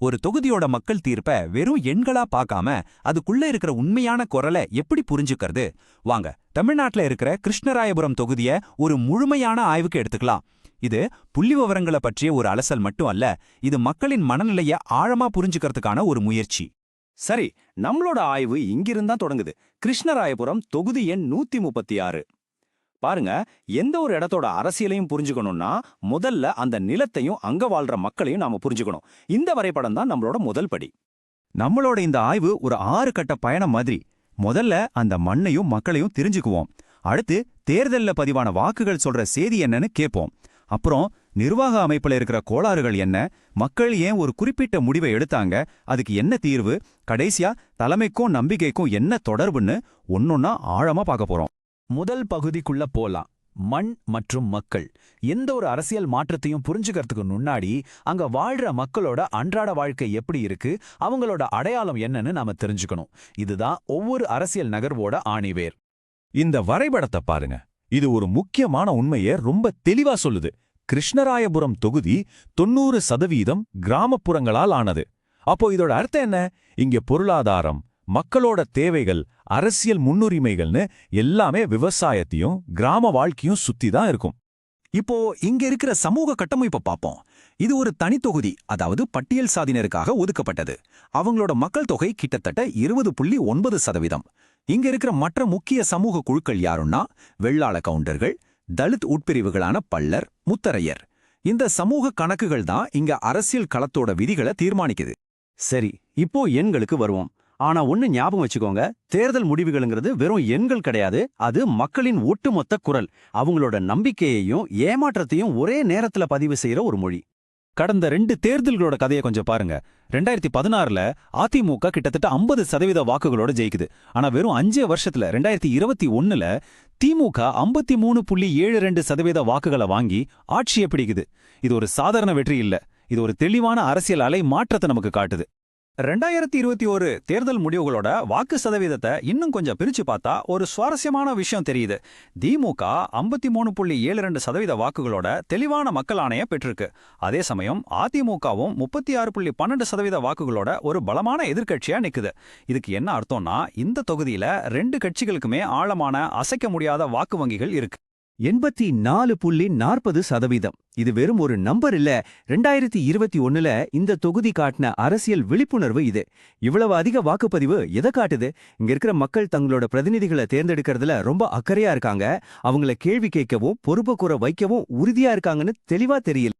ஒரு தொகுதியோட மக்கள் தீர்ப்ப வெறும் எண்களா பார்க்காம அதுக்குள்ள இருக்கிற உண்மையான குரலை எப்படி புரிஞ்சுக்கிறது? வாங்க, தமிழ்நாட்டுல இருக்கிற கிருஷ்ணராயபுரம் தொகுதிய ஒரு முழுமையான ஆய்வுக்கு எடுத்துக்கலாம். இது புள்ளி விவரங்களை பற்றிய ஒரு அலசல் மட்டும் அல்ல, இது மக்களின் மனநிலைய ஆழமா புரிஞ்சுக்கிறதுக்கான ஒரு முயற்சி. சரி, நம்மளோட ஆய்வு இங்கிருந்தான் தொடங்குது. கிருஷ்ணராயபுரம் தொகுதி எண் 136. பாருங்க, எந்த ஒரு இடத்தோட அரசியலையும் புரிஞ்சுக்கணும்னா முதல்ல அந்த நிலத்தையும் அங்க வாழ்ற மக்களையும் நாம புரிஞ்சுக்கணும். இந்த வரைபடம் தான் நம்மளோட முதல் படி. நம்மளோட இந்த ஆய்வு ஒரு 6 கட்ட பயணம் மாதிரி. முதல்ல அந்த மண்ணையும் மக்களையும் தெரிஞ்சுக்குவோம். அடுத்து தேர்தல்ல பதிவான வாக்குகள் சொல்ற செய்தி என்னன்னு கேட்போம். அப்புறம் நிர்வாக அமைப்புல இருக்கிற கோளாறுகள் என்ன, மக்கள் ஏன் ஒரு குறிப்பிட்ட முடிவை எடுத்தாங்க, அதுக்கு என்ன தீர்வு, கடைசியா தலைமைக்கும் நம்பிக்கைக்கும் என்ன தொடர்புன்னு ஒன்னொன்னா ஆழமா பார்க்க போறோம். முதல் பகுதிக்குள்ள போலாம். மண் மற்றும் மக்கள். எந்த ஒரு அரசியல் மாற்றத்தையும் புரிஞ்சுக்கிறதுக்கு முன்னாடி அங்க வாழ்ற மக்களோட அன்றாட வாழ்க்கை எப்படி இருக்கு, அவங்களோட அடையாளம் என்னன்னு நாம தெரிஞ்சுக்கணும். இதுதான் ஒவ்வொரு அரசியல் நகர்வோட ஆணிவேர். இந்த வரைபடத்தை பாருங்க. இது ஒரு முக்கியமான உண்மையை ரொம்ப தெளிவா சொல்லுது. கிருஷ்ணராயபுரம் தொகுதி 90% கிராமப்புறங்களால் ஆனது. அப்போ இதோட அர்த்தம் என்ன? இங்க பொருளாதாரம், மக்களோட தேவைகள், அரசியல் முன்னுரிமைகள்னு எல்லாமே விவசாயத்தையும் கிராம வாழ்க்கையும் சுத்தி தான் இருக்கும். இப்போ இங்க இருக்கிற சமூக கட்டமைப்பை பார்ப்போம். இது ஒரு தனித்தொகுதி, அதாவது பட்டியல் சாதியினருக்காக ஒதுக்கப்பட்டது. அவங்களோட மக்கள் தொகை கிட்டத்தட்ட 20.9%. இங்க இருக்கிற மற்ற முக்கிய சமூக குழுக்கள் யாருன்னா வெள்ளாள கவுண்டர்கள், தலித் உட்பிரிவுகளான பல்லர், முத்தரையர். இந்த சமூக கணக்குகள் தான் இங்க அரசியல் களத்தோட விதிகளை தீர்மானிக்குது. சரி, இப்போ எண்களுக்கு வருவோம். ஆனா ஒன்னு ஞாபகம் வச்சுக்கோங்க, தேர்தல் முடிவுகள்ங்கிறது வெறும் எண்கள் கிடையாது. அது மக்களின் ஒட்டுமொத்த குரல், அவங்களோட நம்பிக்கையையும் ஏமாற்றத்தையும் ஒரே நேரத்துல பதிவு செய்யற ஒரு மொழி. கடந்த 2 தேர்தல்களோட கதையை கொஞ்சம் பாருங்க. 2016ல அதிமுக கிட்டத்தட்ட 50% வாக்குகளோட ஜெயிக்குது. ஆனா வெறும் 5 வருஷத்துல 2021ல திமுக 53.72% வாக்குகளை வாங்கி ஆட்சியை பிடிக்குது. இது ஒரு சாதாரண வெற்றி இல்ல, இது ஒரு தெளிவான அரசியல் அலை மாற்றத்தை நமக்கு காட்டுது. 2021 தேர்தல் முடிவுகளோட வாக்கு சதவீதத்தை இன்னும் கொஞ்சம் பிரிச்சு பார்த்தா ஒரு சுவாரஸ்யமான விஷயம் தெரியுது. திமுக 53.72% வாக்குகளோட தெளிவான மக்கள் ஆணைய பெற்றிருக்கு. அதே சமயம் அதிமுகவும் 36.12% வாக்குகளோட ஒரு பலமான எதிர்க்கட்சியா நிக்குது. இதுக்கு என்ன அர்த்தம்னா, இந்த தொகுதியில 2 கட்சிகளுக்குமே ஆழமான அசைக்க முடியாத வாக்கு வங்கிகள் இருக்கு. 84.40%. இது வெறும் ஒரு நம்பர் இல்ல. 2021ல இந்த தொகுதி காட்டின அரசியல் விழிப்புணர்வு இது. இவ்வளவு அதிக வாக்குப்பதிவு எதை காட்டுது? இங்க இருக்கிற மக்கள் தங்களோட பிரதிநிதிகளை தேர்ந்தெடுக்கிறதுல ரொம்ப அக்கறையா இருக்காங்க. அவங்கள கேள்வி கேட்கவும் பொறுப்பு கூற வைக்கவும் உறுதியா இருக்காங்கன்னு தெளிவா தெரியல.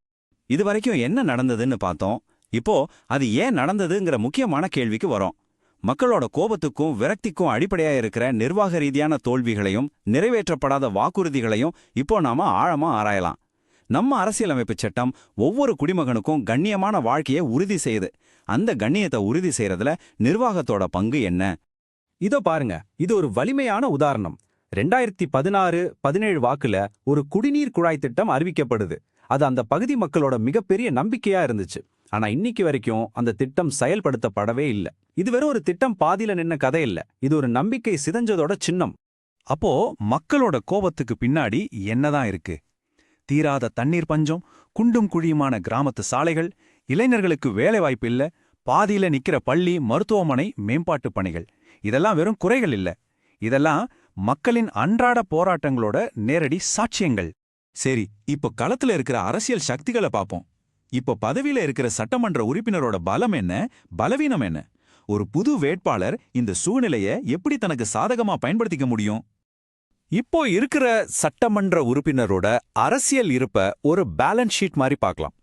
இதுவரைக்கும் என்ன நடந்ததுன்னு பார்த்தோம். இப்போ அது ஏன் நடந்ததுங்கிற முக்கியமான கேள்விக்கு வரோம். மக்களோட கோபத்துக்கும் விரக்திக்கும் அடிப்படையா இருக்கிற நிர்வாக ரீதியான தோல்விகளையும் நிறைவேற்றப்படாத வாக்குறுதிகளையும் இப்போ நாம ஆழமா ஆராயலாம். நம்ம அரசியலமைப்பு சட்டம் ஒவ்வொரு குடிமகனுக்கும் கண்ணியமான வாழ்க்கையை உறுதி செய்யுது. அந்த கண்ணியத்தை உறுதி செய்யறதுல நிர்வாகத்தோட பங்கு என்ன? இதோ பாருங்க, இது ஒரு வலிமையான உதாரணம். 2016-17 வாக்குல ஒரு குடிநீர் குழாய் திட்டம் அறிவிக்கப்படுது. அது அந்த பகுதி மக்களோட மிகப்பெரிய நம்பிக்கையா இருந்துச்சு. ஆனா இன்னைக்கு வரைக்கும் அந்த திட்டம் செயல்படுத்தப்படவே இல்லை. இது வெறும் ஒரு திட்டம் பாதியில நின்ன கதை இல்ல, இது ஒரு நம்பிக்கை சிதைஞ்சதோட சின்னம். அப்போ மக்களோட கோபத்துக்கு பின்னாடி என்னதான் இருக்கு? தீராத தண்ணீர் பஞ்சம், குண்டும் குழியுமான கிராமத்து சாலைகள், இளைஞர்களுக்கு வேலைவாய்ப்பு இல்ல, பாதியில நிக்கிற பள்ளி, மருத்துவமனை, மேம்பாட்டு பணிகள். இதெல்லாம் வெறும் குறைகள் இல்ல, இதெல்லாம் மக்களின் அன்றாட போராட்டங்களோட நேரடி சாட்சியங்கள். சரி, இப்போ களத்துல இருக்கிற அரசியல் சக்திகளை பார்ப்போம். இப்போ பதவியில இருக்கிற சட்டமன்ற உறுப்பினரோட பலம் என்ன, பலவீனம் என்ன? ஒரு புது வேட்பாளர் இந்த சூழ்நிலைய எப்படி தனக்கு சாதகமா பயன்படுத்திக்க முடியும்? இப்போ இருக்கிற சட்டமன்ற உறுப்பினரோட அரசியல் இருப்ப ஒரு பேலன்ஸ் ஷீட் மாதிரி பார்க்கலாம்.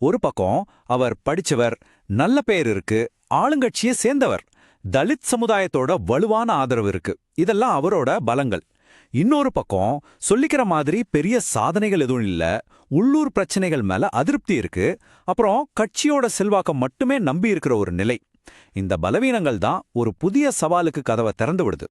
ஒரு பக்கம் அவர் படிச்சவர், நல்ல பெயர் இருக்கு, ஆளுங்கட்சியை சேர்ந்தவர், தலித் சமுதாயத்தோட வலுவான ஆதரவு இருக்கு. இதெல்லாம் அவரோட பலங்கள். இன்னொரு பக்கம் சொல்லிக்கிற மாதிரி பெரிய சாதனைகள் எதுவும் இல்ல, உள்ளூர் பிரச்சனைகள் மேல அதிருப்தி இருக்கு, அப்புறம் கட்சியோட செல்வாக்கம் மட்டுமே நம்பி இருக்கிற ஒரு நிலை. இந்த பலவீனங்கள் தான் ஒரு புதிய சவாலுக்கு கதவை திறந்து விடுது.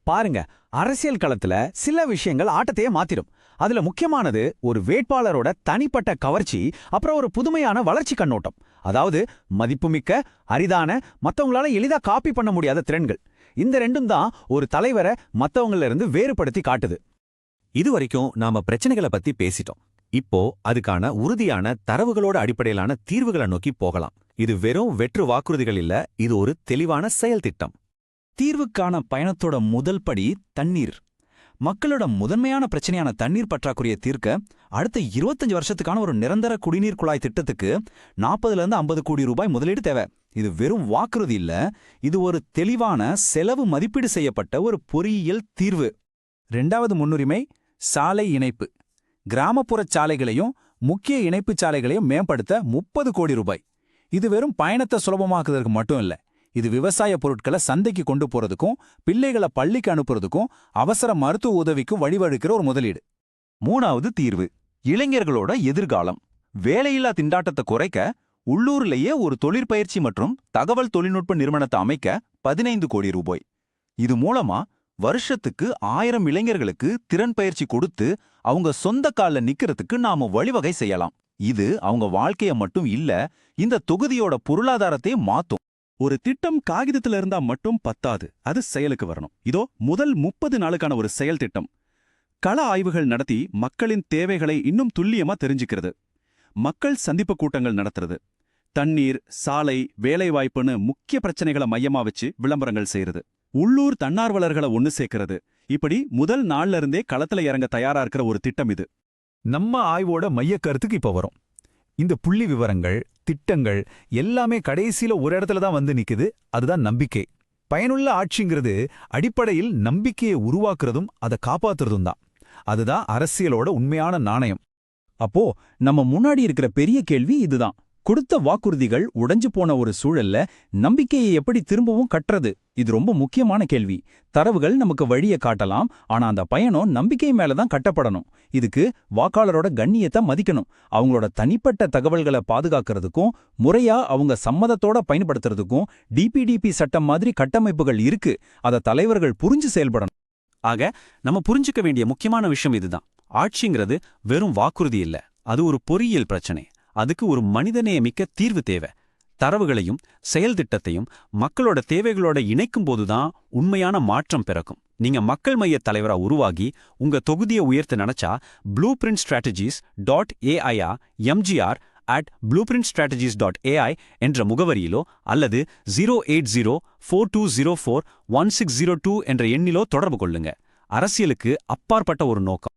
பாருங்க, அரசியல் களத்துல சில விஷயங்கள் ஆட்டத்தையே மாத்திடும். அதுல முக்கியமானது ஒரு வேட்பாளரோட தனிப்பட்ட கவர்ச்சி, அப்புறம் ஒரு புதுமையான வளர்ச்சி கண்ணோட்டம். அதாவது மதிப்புமிக்க, அரிதான, மத்தவங்களால எளிதா காப்பி பண்ண முடியாத திறன்கள். இந்த ரெண்டும் தான் ஒரு தலைவரை மத்தவங்கள இருந்து வேறுபடுத்தி காட்டுது. இதுவரைக்கும் நாம பிரச்சனைகளை பத்தி பேசிட்டோம். இப்போ அதுக்கான உறுதியான தரவுகளோட அடிப்படையிலான தீர்வுகளை நோக்கி போகலாம். இது வெறும் வெற்று வாக்குறுதிகள் இல்ல, இது ஒரு தெளிவான செயல் திட்டம். தீர்வுக்கான பயணத்தோட முதல் படி தண்ணீர். மக்களோட முதன்மையான பிரச்சனையான தண்ணீர் பற்றாக்குறையை தீர்க்க அடுத்த 25 வருஷத்துக்கான ஒரு நிரந்தர குடிநீர் குழாய் திட்டத்துக்கு 40லேருந்து 50 கோடி ரூபாய் முதலீடு தேவை. இது வெறும் வாக்குறுதி இல்ல, இது ஒரு தெளிவான செலவு மதிப்பீடு செய்யப்பட்ட ஒரு பொறியியல் தீர்வு. 2வது முன்னுரிமை சாலை இணைப்பு. கிராமப்புற சாலைகளையும் முக்கிய இணைப்புச் சாலைகளையும் மேம்படுத்த 30 கோடி ரூபாய். இது வெறும் பயணத்தை சுலபமாக்குறதுக்கு மட்டும் இல்ல, இது விவசாய பொருட்களை சந்தைக்கு கொண்டு போறதுக்கும் பிள்ளைகளை பள்ளிக்கு அனுப்புறதுக்கும் அவசர மருத்துவ உதவிக்கும் வழிவகுக்கிற ஒரு முதலீடு. 3வது தீர்வு இளைஞர்களோட எதிர்காலம். வேலையில்லா திண்டாட்டத்தை குறைக்க உள்ளூர்லேயே ஒரு தொழிற்பயிற்சி மற்றும் தகவல் தொழில்நுட்ப நிறுவனத்தை அமைக்க 15 கோடி ரூபாய். இது மூலமா வருஷத்துக்கு 1000 இளைஞர்களுக்கு திறன் பயிற்சி கொடுத்து அவங்க சொந்த கால்ல நிக்கிறதுக்கு நாம வழிவகை செய்யலாம். இது அவங்க வாழ்க்கைய மட்டும் இல்ல, இந்த தொகுதியோட பொருளாதாரத்தை மாத்தும். ஒரு திட்டம் காகிதத்துல இருந்தா மட்டும் பத்தாது, அது செயலுக்கு வரணும். இதோ முதல் 30 நாளுக்கான ஒரு செயல் திட்டம். கள ஆய்வுகள் நடத்தி மக்களின் தேவைகளை இன்னும் துல்லியமா தெரிஞ்சுக்கிறது. மக்கள் சந்திப்பு கூட்டங்கள் நடத்துறது. தண்ணீர், சாலை, வேலைவாய்ப்புன்னு முக்கிய பிரச்சனைகளை மையமா வச்சு விளம்பரங்கள் செய்யறது. உள்ளூர் தன்னார்வலர்களை ஒன்னு சேர்க்கிறது. இப்படி முதல் நாள்ல இருந்தே களத்துல இறங்க தயாரா இருக்கிற ஒரு திட்டம் இது. நம்ம ஆய்வோட மையக்கருத்துக்கு இப்ப வரும். இந்த புள்ளி விவரங்கள், திட்டங்கள் எல்லாமே கடைசியில ஒரு இடத்துல தான் வந்து நிக்குது. அதுதான் நம்பிக்கை. பயனுள்ள ஆட்சிங்கிறது அடிப்படையில் நம்பிக்கையை உருவாக்குறதும் அதை காப்பாத்துறதும் தான். அதுதான் அரசியலோட உண்மையான நாணயம். அப்போ நம்ம முன்னாடி இருக்கிற பெரிய கேள்வி இதுதான். கொடுத்த வாக்குறுதிகள் உடைஞ்சு போன ஒரு சூழல்ல நம்பிக்கையை எப்படி திரும்பவும் கட்டுறது? இது ரொம்ப முக்கியமான கேள்வி. தரவுகள் நமக்கு வழியை காட்டலாம், ஆனா அந்த பயணம் நம்பிக்கை மேலதான் கட்டப்படணும். இதுக்கு வாக்காளரோட கண்ணியத்தை மதிக்கணும். அவங்களோட தனிப்பட்ட தகவல்களை பாதுகாக்கிறதுக்கும் முறையா அவங்க சம்மதத்தோட பயன்படுத்துறதுக்கும் டிபிடிபி சட்டம் மாதிரி கட்டமைப்புகள் இருக்கு. அதை தலைவர்கள் புரிஞ்சு செயல்படணும். ஆக நம்ம புரிஞ்சுக்க வேண்டிய முக்கியமான விஷயம் இதுதான். ஆட்சிங்கிறது வெறும் வாக்குறுதி இல்ல, அது ஒரு பொறியியல் பிரச்சனை. அதுக்கு ஒரு மனிதநேயமிக்க தீர்வு தேவை. தரவுகளையும் செயல் திட்டத்தையும் மக்களோட தேவைகளோட இணைக்கும் போதுதான் உண்மையான மாற்றம் பிறக்கும். நீங்க மக்கள் மைய தலைவரா உருவாகி உங்க தொகுதியை உயர்த்த நினைச்சா blueprintstrategies.ai mgr@blueprintstrategies.ai என்ற முகவரியிலோ அல்லது 08042041602 என்ற எண்ணிலோ தொடர்பு கொள்ளுங்க. அரசியலுக்கு அப்பாற்பட்ட ஒரு நோக்கம்.